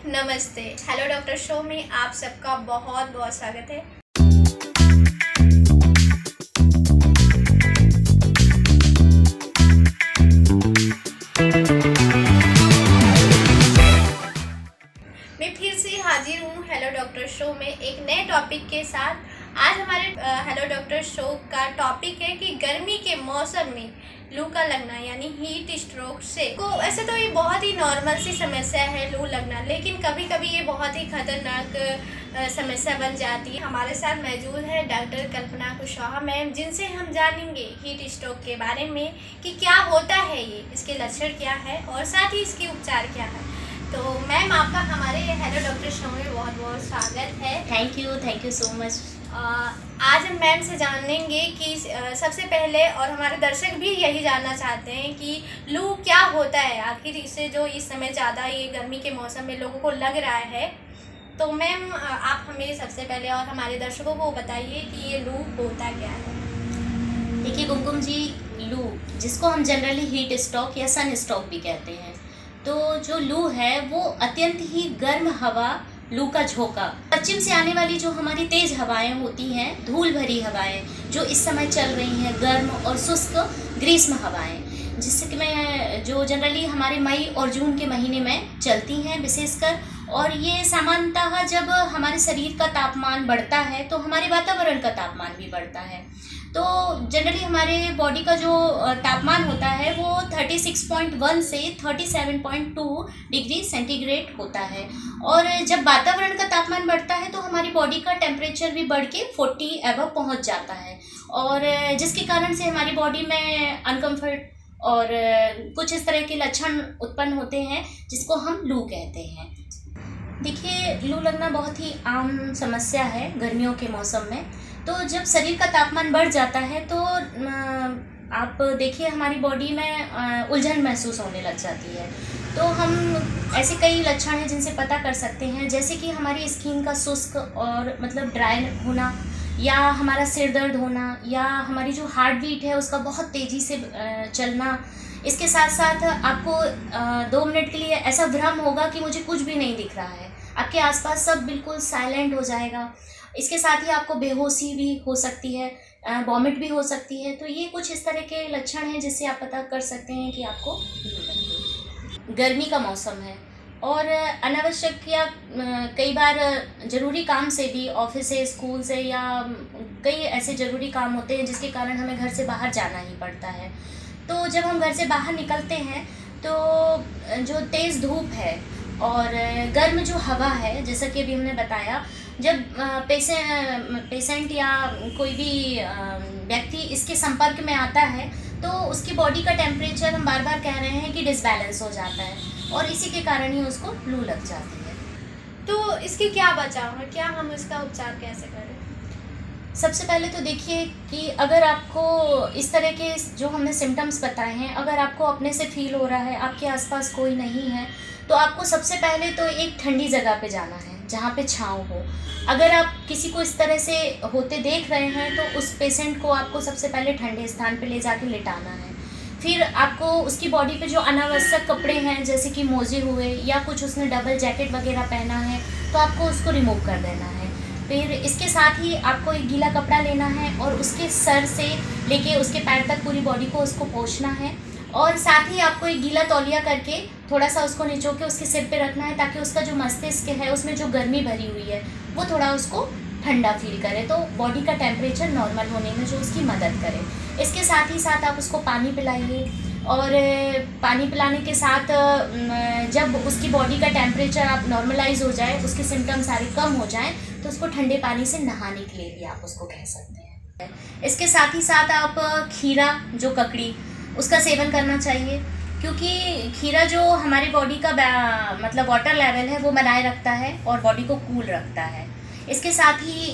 नमस्ते। Hello doctor show में आप सबका बहुत बहुत स्वागत है। मैं फिर से हाजिर हूँ हेलो डॉक्टर शो में एक नए टॉपिक के साथ। आज हमारे हेलो डॉक्टर शो का टॉपिक है कि गर्मी के मौसम में लू का लगना यानी हीट स्ट्रोक से को ऐसे तो ये बहुत ही नॉर्मल सी समस्या है लू लगना, लेकिन कभी कभी ये बहुत ही खतरनाक समस्या बन जाती है। हमारे साथ मौजूद है डॉक्टर कल्पना कुशवाहा मैम, जिनसे हम जानेंगे हीट स्ट्रोक के बारे में कि क्या होता है ये, इसके लक्षण क्या है और साथ ही इसके उपचार क्या है। तो मैम आपका हमारे हेलो डॉक्टर शो में बहुत बहुत स्वागत है। Thank you so much. आज हम मैम से जानेंगे कि सबसे पहले, और हमारे दर्शक भी यही जानना चाहते हैं कि लू क्या होता है आखिर, इससे जो इस समय ज़्यादा ये गर्मी के मौसम में लोगों को लग रहा है। तो मैम आप हमें सबसे पहले और हमारे दर्शकों को बताइए कि ये लू होता क्या है। देखिए कुमकुम जी, लू जिसको हम जनरली हीट स्ट्रोक या सन स्ट्रोक भी कहते हैं, तो जो लू है वो अत्यंत ही गर्म हवा, लू का झोंका, पश्चिम से आने वाली जो हमारी तेज हवाएं होती हैं, धूल भरी हवाएं जो इस समय चल रही हैं, गर्म और शुष्क ग्रीष्म हवाएं, जिससे कि मैं जो जनरली हमारे मई और जून के महीने में चलती हैं विशेषकर। और ये सामान्यतः जब हमारे शरीर का तापमान बढ़ता है तो हमारे वातावरण का तापमान भी बढ़ता है। तो जनरली हमारे बॉडी का जो तापमान होता है वो 36.1 से 37.2 डिग्री सेंटीग्रेड होता है। और जब वातावरण का तापमान बढ़ता है तो हमारी बॉडी का टेम्परेचर भी बढ़ के 40 एबव पहुंच जाता है, और जिसके कारण से हमारी बॉडी में अनकम्फर्ट और कुछ इस तरह के लक्षण उत्पन्न होते हैं जिसको हम लू कहते हैं। देखिए, लू लगना बहुत ही आम समस्या है गर्मियों के मौसम में। तो जब शरीर का तापमान बढ़ जाता है तो आप देखिए हमारी बॉडी में उलझन महसूस होने लग जाती है। तो हम ऐसे कई लक्षण हैं जिनसे पता कर सकते हैं, जैसे कि हमारी स्किन का शुष्क और मतलब ड्राई होना, या हमारा सिर दर्द होना, या हमारी जो हार्ट बीट है उसका बहुत तेज़ी से चलना। इसके साथ साथ आपको 2 मिनट के लिए ऐसा भ्रम होगा कि मुझे कुछ भी नहीं दिख रहा है, आपके आसपास सब बिल्कुल साइलेंट हो जाएगा। इसके साथ ही आपको बेहोशी भी हो सकती है, वॉमिट भी हो सकती है। तो ये कुछ इस तरह के लक्षण हैं जिससे आप पता कर सकते हैं कि आपको गर्मी का मौसम है। और अनावश्यक या कई बार ज़रूरी काम से भी, ऑफिस से, स्कूल से, या कई ऐसे ज़रूरी काम होते हैं जिसके कारण हमें घर से बाहर जाना ही पड़ता है। तो जब हम घर से बाहर निकलते हैं तो जो तेज़ धूप है और गर्म जो हवा है, जैसा कि अभी हमने बताया, जब पेशेंट या कोई भी व्यक्ति इसके संपर्क में आता है तो उसकी बॉडी का टेम्परेचर, हम बार बार कह रहे हैं कि डिसबैलेंस हो जाता है, और इसी के कारण ही उसको लू लग जाती है। तो इसके क्या बचाव है, क्या हम इसका उपचार कैसे करें? सबसे पहले तो देखिए कि अगर आपको इस तरह के जो हमने सिम्टम्स बताए हैं, अगर आपको अपने से फील हो रहा है, आपके आसपास कोई नहीं है, तो आपको सबसे पहले तो एक ठंडी जगह पे जाना है जहाँ पे छाँव हो। अगर आप किसी को इस तरह से होते देख रहे हैं तो उस पेशेंट को आपको सबसे पहले ठंडे स्थान पे ले जाके लिटाना है। फिर आपको उसकी बॉडी पे जो अनावश्यक कपड़े हैं, जैसे कि मोजे हुए या कुछ उसने डबल जैकेट वगैरह पहना है, तो आपको उसको रिमूव कर देना है। फिर इसके साथ ही आपको एक गीला कपड़ा लेना है और उसके सर से लेके उसके पैर तक पूरी बॉडी को उसको पोंछना है, और साथ ही आपको एक गीला तौलिया करके थोड़ा सा उसको निचो के उसके सिर पे रखना है, ताकि उसका जो मस्तिष्क है उसमें जो गर्मी भरी हुई है वो थोड़ा उसको ठंडा फील करे, तो बॉडी का टेम्परेचर नॉर्मल होने में जो उसकी मदद करे। इसके साथ ही साथ आप उसको पानी पिलाइए, और पानी पिलाने के साथ जब उसकी बॉडी का टेम्परेचर आप नॉर्मलाइज हो जाए, उसके सिम्टम सारे कम हो जाएं, तो उसको ठंडे पानी से नहाने के लिए भी आप उसको कह सकते हैं। इसके साथ ही साथ आप खीरा, जो ककड़ी, उसका सेवन करना चाहिए, क्योंकि खीरा जो हमारी बॉडी का मतलब वाटर लेवल है वो बनाए रखता है और बॉडी को कूल रखता है। इसके साथ ही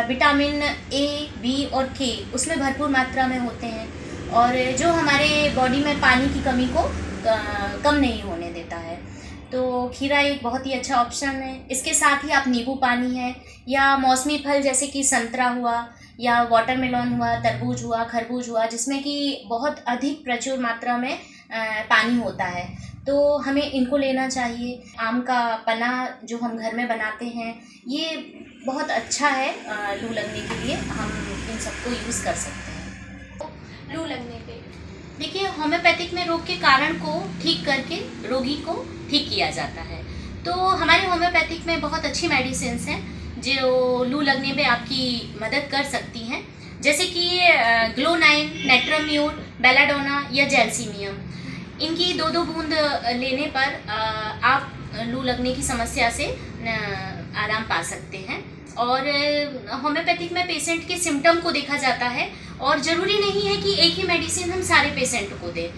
विटामिन ए, बी और के उसमें भरपूर मात्रा में होते हैं, और जो हमारे बॉडी में पानी की कमी को कम नहीं होने देता है। तो खीरा एक बहुत ही अच्छा ऑप्शन है। इसके साथ ही आप नींबू पानी है, या मौसमी फल जैसे कि संतरा हुआ, या वाटरमेलन हुआ, तरबूज हुआ, खरबूज हुआ, जिसमें कि बहुत अधिक प्रचुर मात्रा में पानी होता है, तो हमें इनको लेना चाहिए। आम का पना जो हम घर में बनाते हैं ये बहुत अच्छा है लू लगने के लिए, हम इन सबको यूज़ कर सकते हैं। लू लगने पे देखिए, होम्योपैथिक में रोग के कारण को ठीक करके रोगी को ठीक किया जाता है। तो हमारे होम्योपैथिक में बहुत अच्छी मेडिसिन्स हैं जो लू लगने पे आपकी मदद कर सकती हैं, जैसे कि ग्लो9, नेट्राम्यूर, बेलाडोना या जेल्सीमियम। इनकी 2-2 बूंद लेने पर आप लू लगने की समस्या से आराम पा सकते हैं। और होम्योपैथिक में पेशेंट के सिम्टम को देखा जाता है और ज़रूरी नहीं है कि एक ही मेडिसिन हम सारे पेशेंट को दें।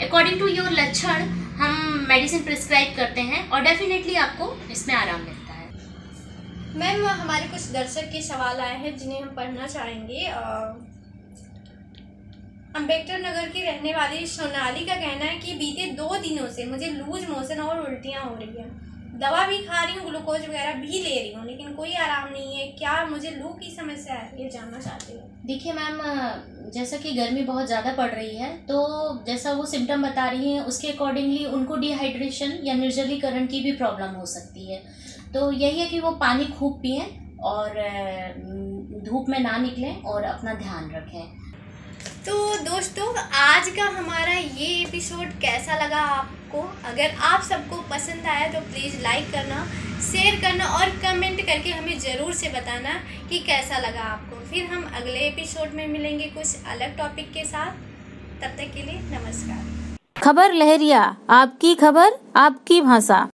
अकॉर्डिंग टू योर लक्षण हम मेडिसिन प्रिस्क्राइब करते हैं और डेफिनेटली आपको इसमें आराम मिलता है। मैम, हमारे कुछ दर्शक के सवाल आए हैं जिन्हें हम पढ़ना चाहेंगे। अम्बेडकर नगर की रहने वाली सोनाली का कहना है कि बीते 2 दिनों से मुझे लूज मोशन और उल्टियाँ हो रही हैं। दवा भी खा रही हूँ, ग्लूकोज वगैरह भी ले रही हूँ, लेकिन कोई आराम नहीं है। क्या मुझे लू की समस्या है, ये जानना चाहती हूँ। देखिए मैम, जैसा कि गर्मी बहुत ज़्यादा पड़ रही है, तो जैसा वो सिम्टम बता रही हैं उसके अकॉर्डिंगली उनको डिहाइड्रेशन या निर्जलीकरण की भी प्रॉब्लम हो सकती है। तो यही है कि वो पानी खूब पिएँ और धूप में ना निकलें और अपना ध्यान रखें। तो दोस्तों, आज का हमारा ये एपिसोड कैसा लगा आपको? अगर आप सबको पसंद आया तो प्लीज़ लाइक करना, शेयर करना और कमेंट करके हमें ज़रूर से बताना कि कैसा लगा आपको। फिर हम अगले एपिसोड में मिलेंगे कुछ अलग टॉपिक के साथ। तब तक के लिए नमस्कार। खबर लहरिया, आपकी खबर आपकी भाषा।